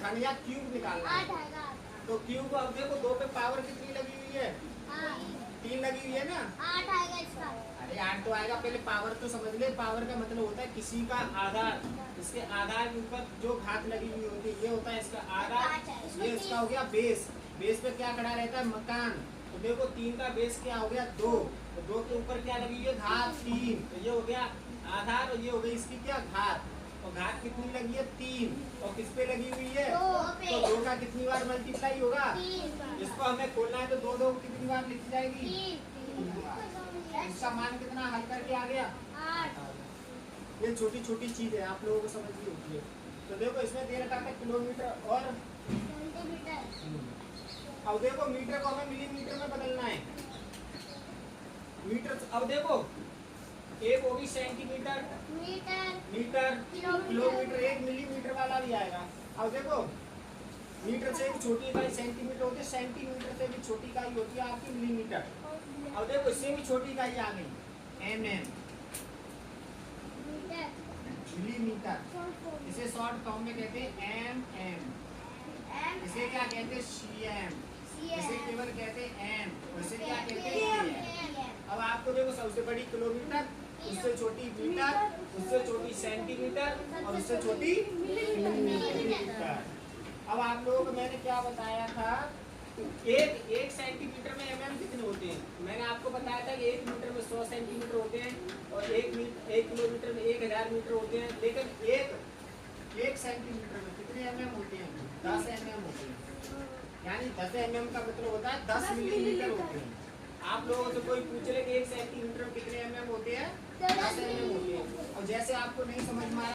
घन या क्यूब निकालना है। तो क्यूब अब देखो 2 पे पावर कितनी लगी हुई है? 3 लगी हुई है ना। 8 आएगा इसका। अरे 8 तो आएगा, पहले पावर तो समझ ले। पावर का मतलब होता है किसी का आधार, इसके आधार के ऊपर जो घात लगी हुई होती है, ये होता है इसका आधार। ये इसका हो गया बेस। बेस पे क्या खड़ा रहता है? मकान। तो देखो 3 का बेस क्या हो गया? 2। तो 2 के ऊपर क्या लगी है? घात 3। तो ये हो गया आधार और ये हो गई इसकी क्या? घात। और घात कितनी लगी है? 3। और किस पे लगी हुई है? 2 पे। तो 2 का कितनी बार मल्टीप्लाई होगा? 3। इसको हमें खोलना है तो 2 कितनी बार लिखी जाएगी? 3। इसका मान कितना हल करके आ गया? 8। ये छोटी छोटी चीज है, आप लोगों को समझनी होती है। तो देखो इसमें दे रखा था किलोमीटर और सेंटीमीटर। अब देखो मीटर को हमें मिलीमीटर में बदलना है। मीटर अब देखो एक होगी सेंटीमीटर, मीटर, किलोमीटर, एक मिलीमीटर वाला भी आएगा। अब देखो मीटर से भी छोटी इकाई सेंटीमीटर होती है, सेंटीमीटर से भी छोटी इकाई होती है आपकी मिलीमीटर। अब देखो इससे भी छोटी इकाई आ गई mm, मिलीमीटर। इसे शॉर्ट फॉर्म में कहते हैं mm। इसे क्या कहते हैं? cm। इसे केवल कहते हैं m। इसे क्या कहते हैं? cm। अब आपको देखो सबसे बड़ी किलोमीटर, उससे छोटी मीटर, उससे छोटी सेंटीमीटर और उससे छोटी मिलीमीटर। अब आप लोगों को मैंने क्या बताया था? एक सेंटीमीटर में mm कितने होते हैं? मैंने आपको बताया था कि 1 मीटर में 100 सेंटीमीटर होते हैं और 1 किलोमीटर में 1000 मीटर होते हैं। लेकिन एक सेंटीमीटर में कितने mm होते हैं? 10 mm होते हैं। यानी 10 mm का मतलब होता है 10 मिलीमीटर होते हैं। आप लोगों से कोई पूछ ले कि 1 सेंटीमीटर में कितने mm होते हैं? 10 mm होते हैं। और जैसे आपको नहीं समझ में आया